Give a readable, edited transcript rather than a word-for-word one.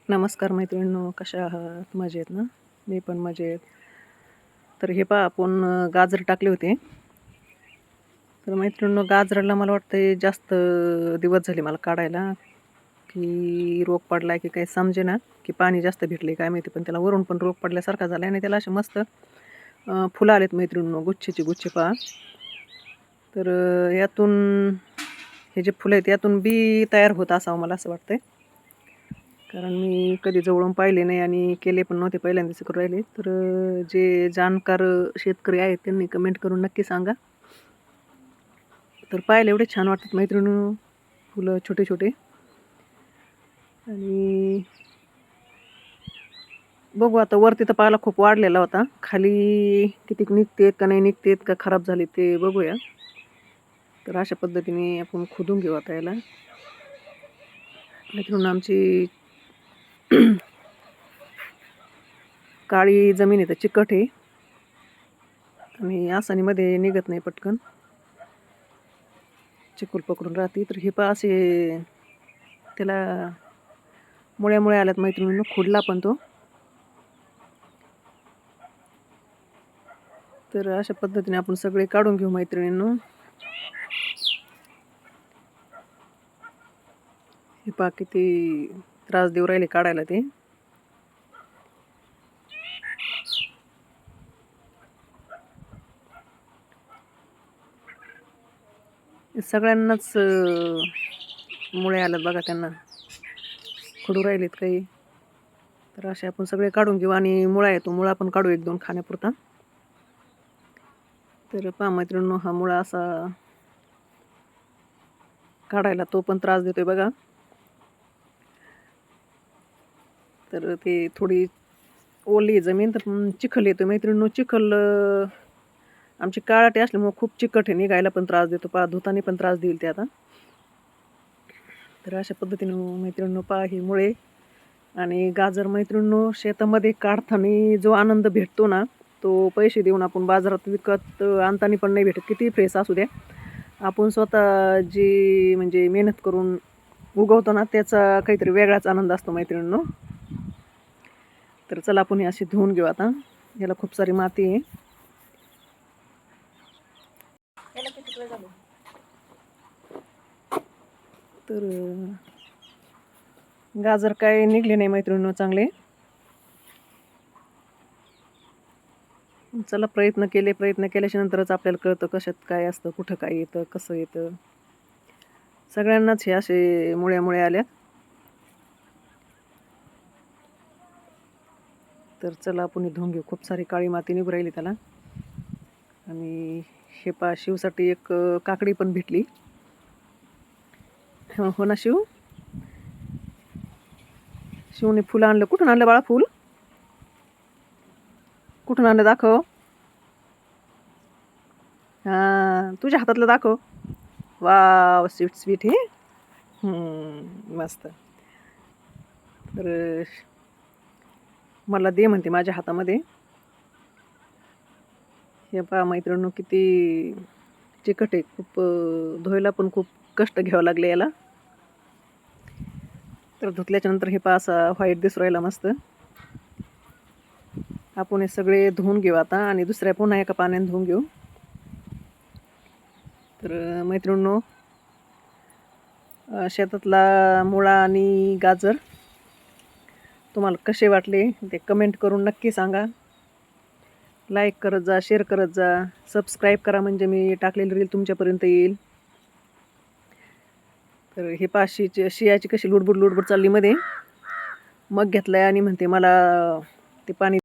नमस्कार मैत्रिणींनो, कशा आहात? मजेत ना? मी पण मजेत. तर हे पहा आपण गाजर टाकले होते. तर मैत्रिणींनो, गाजराला मला वाटतंय जास्त दिवस झाले मला काढायला, की रोग पडलाय की काही समजेना, की पाणी जास्त भेटले काय माहिती. पण त्याला वरून पण रोग पडल्यासारखा झालाय आणि त्याला असे मस्त फुलं आलेत मैत्रिणींनो, गुच्छेची गुच्छे पहा. तर यातून हे जे फुलं आहेत यातून बी तयार होत असावं मला असं वाटतंय. कारण मी कधी जवळून पाहिले नाही आणि केले पण नव्हते, पहिल्यांदाच करू राहिले. तर जे जाणकार शेतकरी आहेत त्यांनी कमेंट करून नक्की सांगा. तर पाहायला एवढे छान वाटतात मैत्रिणींनो, फुलं छोटे छोटे. आणि बघू आता, वरती तर पाला खूप वाढलेला होता, खाली किती निघतेत का नाही निघतेत का खराब झाले ते बघूया. तर अशा पद्धतीने आपण खोदून घेऊ आता याला. मैत्रिणींनो, आमची काळी जमीन आहे तर चिकट आहे आणि आसानीमध्ये निघत नाही पटकन, चिकूल पकडून राहते. तर हे पहा असे त्याला मुळ्या आल्यात मैत्रिणींनो, खुडला पण तो. तर अशा पद्धतीने आपण सगळे काढून घेऊ मैत्रिणींनो. हे पहा किती त्रास देऊ राहिले काढायला ते. सगळ्यांनाच मुळे आल्यात बघा, त्यांना खडू राहिलेत काही. तर असे आपण सगळे काढून घेऊ आणि मुळा येतो, मुळा पण काढू 1-2 खाण्यापुरता. तर पहा मैत्रिणींनो, हा मुळा असा काढायला तो पण त्रास देतोय बघा. तर ते थोडी ओली जमीन तर चिखल येतोय मैत्रिणींनो. चिखल आमची काळाटी असल्यामुळे खूप चिकट आहे, निघायला पण त्रास देतो. पहा धुताने पण त्रास देईल ते आता. तर अशा पद्धतीने मैत्रिणींनो पहा ही मुळे आणि गाजर मैत्रिणींनो, शेतामध्ये काढताना जो आनंद भेटतो ना, तो पैसे देऊन आपण बाजारात विकत आणताना पण नाही भेटत, किती फ्रेश असू द्या. आपण स्वतः जी म्हणजे मेहनत करून उगवतो ना, त्याचा काहीतरी वेगळाच आनंद असतो मैत्रिणींनो. तर चला आपण हे अशी धुवून घेऊ आता. याला खूप सारी माती आहे. तर गाजर काय निघले नाही मैत्रिणींनो चांगले. चला, प्रयत्न केल्याच्या नंतरच आपल्याला कळतं कशात काय असतं, कुठं काय येतं, कसं येतं. सगळ्यांनाच हे असे मुळे आल्या. तर चला आपण हे धुवून घेऊ. खूप सारी काळी माती निघू राहिली त्याला. आणि हे पहा, शिवसाठी एक काकडी पण भेटली. हो ना शिव, शिवने फुलं आणलं. कुठून आणलं बाळा फुल? कुठून आणलं दाखव. हां, तुझ्या हातातलं दाखव. वाव, स्वीट हे. मस्त. तर मला दे म्हणते माझ्या हातामध्ये. हे पहा मैत्रिणींनो, किती चिकट आहे. खूप धुवायला पण खूप कष्ट घ्यावं लागले याला. तर धुतल्याच्या नंतर हे पहा असा व्हाईट दिसू राहिला मस्त. आपण हे सगळे धुवून घेऊ आता आणि दुसऱ्या पुन्हा एका पाण्याने धुवून घेऊ. तर मैत्रिणींनो, शेतातला मुळा आणि गाजर तुम्हाला कसे वाटले ते कमेंट करून नक्की सांगा. लाईक करत जा, शेअर करत जा, सबस्क्राईब करा, म्हणजे मी टाकलेली रील तुमच्यापर्यंत येईल. तर हे पहा शियाची कशी लुडबुड चालली मध्ये. मग घेतलाय आणि म्हणते मला ते पाणी